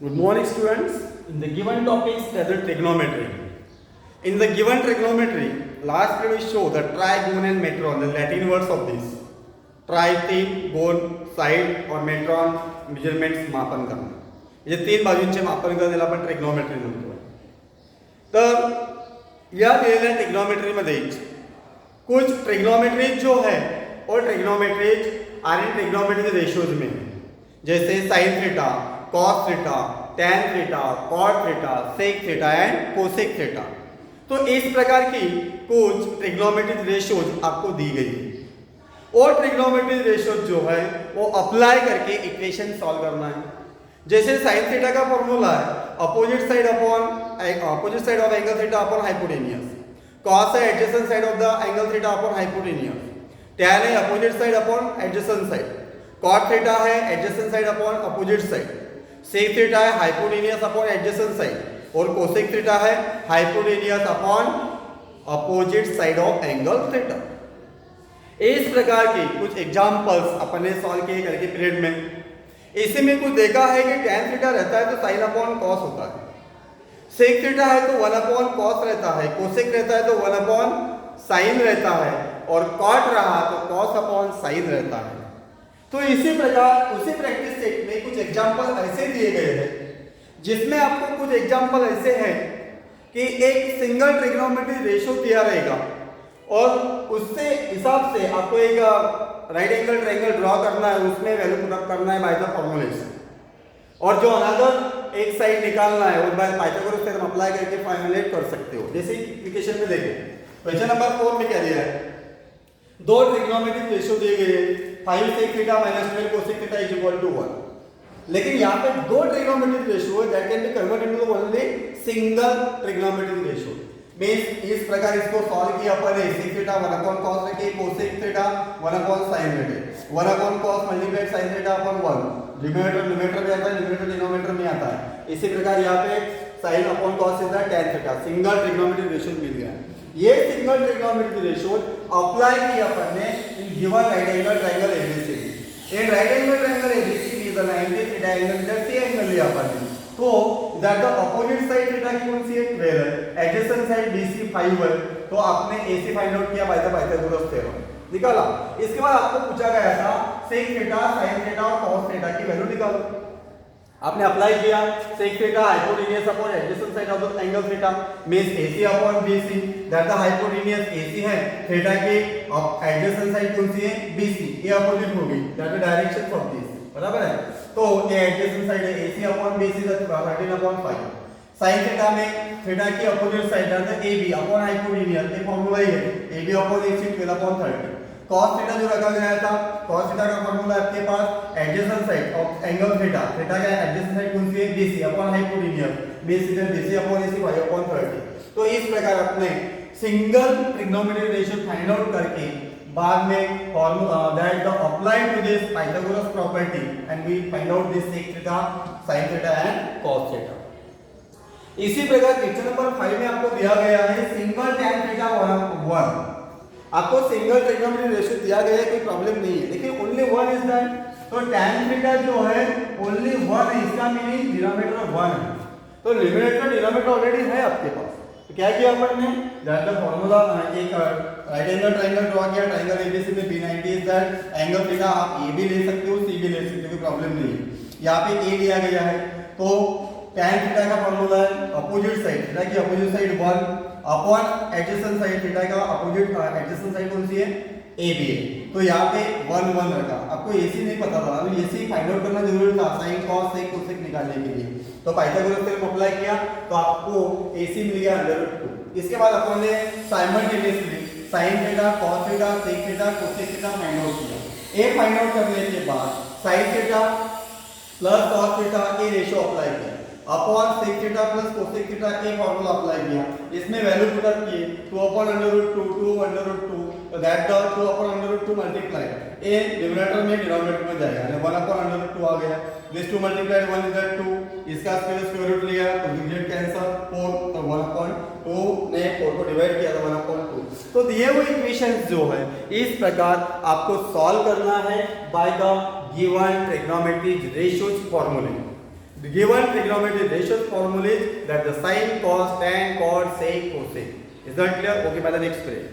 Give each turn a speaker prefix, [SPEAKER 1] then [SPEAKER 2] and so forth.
[SPEAKER 1] Good morning, students. In the given topics, that is trigonometry. In the given trigonometry, last period we show the trigon and metron, the Latin words of this. Tri तीन गोल side और मेट्रॉन measurements मापन करणे हे तीन बाजूंचे मापन करण्याला आपण trigonometry म्हणतो. तर या दिलेल्या ट्रिग्नोमेट्रीमध्ये कुछ ट्रिग्नोमेट्रीज जो है और trigonometries are in trigonometry ratios में, जैसे sine theta, cos theta, tan theta, cot theta, sec theta and cosec theta. तो इस प्रकार की कुछ ट्रिग्नोमेट्रिक रेशियोज आपको दी गई है और ट्रिग्नोमेट्रिक रेशियोज जो है वो अप्लाई करके इक्वेशन सॉल्व करना है. जैसे साइन थीटा का फॉर्मूला है opposite side of angle theta upon hypotenuse, cos है adjacent side of the angle theta upon hypotenuse, tan है opposite side upon adjacent side, cot theta है adjacent side upon opposite side, sec theta है hypotenuse upon adjacent side और cosec theta है hypotenuse upon opposite side of angle theta. इस प्रकार की कुछ examples अपन ने सॉल्व किए कल के पीरियड में. इसी में कुछ देखा है कि टैन थीटा रहता है तो साइन अपॉन कॉस होता है, सेक थीटा है तो 1 अपॉन कॉस रहता है, कोसेक रहता है तो 1 अपॉन साइन रहता है और कॉट रहा तो कॉस अपॉन साइन रहता है. तो इसी प्रकार उसी प्रैक्टिस सेट में कुछ एग्जांपल ऐसे दिए गए हैं जिसमें आपको कुछ एग्जांपल ऐसे हैं कि एक सिंगल ट्रिग्नोमेट्री रेशियो दिया रहेगा और उससे हिसाब से आपको एक राइट एंगल ट्रायंगल ड्रॉ करना है, उसमें वैल्यू पुट करना है बाय द फॉर्मूलेशन, और जो अनदर एक साइड निकालना है और बाय पाइथागोरस थ्योरम अप्लाई करके फाइनलाइज कर सकते हो. जैसे इक्वेशन में देखिए क्वेश्चन नंबर 4 में क्या दिया है, दो ट्रिग्नोमेट्रिक रेशियो दिए गए हैं 5 sec थीटा - 12 cosec थीटा = 1. लेकिन यहाँ पे दो ट्रिग्नोमेट्रिक रेशियो है that can be converted into only single trigonometric ratio. Means इस प्रकार इसको सॉल्व किया अपन ने sec थीटा 1 अपॉन cos रखे, cosec थीटा 1 अपॉन sin रखे, 1 upon cos multiply sin theta upon 1, numerator में आता है, न्यूमरेटर डिनोमिनेटर में आता है. इसी प्रकार यहाँ पे sin upon cos theta tan theta single trigonometric ratio मिल गया. ये सिंगल ट्रिग्नोमेट्रिक रेशियो अप्लाई किया अपन ने in given right angle triangle ABCD. In right angle triangle ABCD the 90 theta angle that C angle लिया अपन ने. तो that the opposite side theta की कौन सी है 12 है, एडजेसेंट साइड बीसी 5 है, तो आपने एसी फाइंड आउट किया बाय द पाइथागोरस थ्योरम निकाला. इसके बाद आपको पूछा गया था सेक थीटा, साइन थीटा और कॉस थीटा की वैल्यू निकालो. आपने अप्लाई किया sec theta hypotenuse upon adjacent side of the angle theta means AC upon BC, that the hypotenuse AC है, थीटा की एडजेसेंट साइड कौन सी है बीसी, ये अपोजिट होगी that the direction of this, बराबर है. तो ये एडजेसेंट साइड है AC upon BC that 13 upon 5. sin theta में थीटा की opposite side that AB upon hypotenuse, ये फार्मूला ही है AB upon AC 12 upon 30. cos theta जो रखा गया था cos थीटा का फार्मूला आपके पास adjacent side of angle theta, theta का एडजेसेंट साइड कौन सी है BC upon hypotenuse, BC upon AC 5 upon 30. तो इस प्रकार अपने single trigonometric ratio find out करके बाद में formula that the apply to this Pythagoras property and we find out this sec theta, sin theta and cos theta. इसी प्रकार question number 5 में आपको दिया गया है सिंगल tan थीटा 1. आपको सिंगल ट्रिग्नोमेट्रिक रेशियो दिया गया है, कोई प्रॉब्लम नहीं है, लेकिन ओनली 1 इज दैट. तो tan थीटा जो है ओनली 1 है, इसका मीनिंग डिनोमिनेटर 1 है, तो न्यूमरेटर डिनोमिनेटर ऑलरेडी है आपके पास. तो क्या किया अपन ने दैट द फार्मूला एक राइट एंगल ट्रायंगल ड्रॉ किया. ट्रायंगल एबीसी में B90 is that angle theta आप ए भी ले सकते हो सी भी ले सकते हो, कोई प्रॉब्लम नहीं है. यहाँ पे ए लिया गया है तो tan थीटा का फार्मूला है अपोजिट साइड, थीटा की opposite side 1 upon adjacent side, theta का अपोजिट एडजेसेंट साइड कौन सी है AB है. तो यहाँ पे 1 1 रखा. आपको AC नहीं पता था, अभी AC फाइंड आउट करना जरूरी था sin cos sec cosec निकालने के लिए. तो पाइथागोरस थ्योरम अप्लाई किया तो आपको AC मिल गया √2. इसके बाद अपन ने simultaneously sin theta, cos theta, sec theta, cosec theta find out किया. ए फाइंड आउट करने के बाद sin theta plus cos theta ये रेशियो अप्लाई किया upon sec theta plus cosec theta ये फार्मूला अप्लाई किया. इसमें वैल्यू पुट अप किए 2 अपॉन √2 2 √2, तो that the 2 upon √2 multiply A numerator में डिनोमिनेटर में जाएगा, 1 अपॉन √2 आ गया. दिस 2 मल्टीप्लाइड 1 इज दैट 2, इसका स्क्वायर रूट लिया तो डिजिट कैंसिल 4, तो 1 अपॉन 2 ने 4 को डिवाइड किया तो 1 अपॉन 2. तो दिए हुए इक्वेशंस जो है इस प्रकार आपको सॉल्व करना है by the given trigonometric ratios फॉर्मूले. The given trigonometric ratios formula is that the sine, cos, tan, cot, sec, cosec. Is that clear? Okay, by the next page.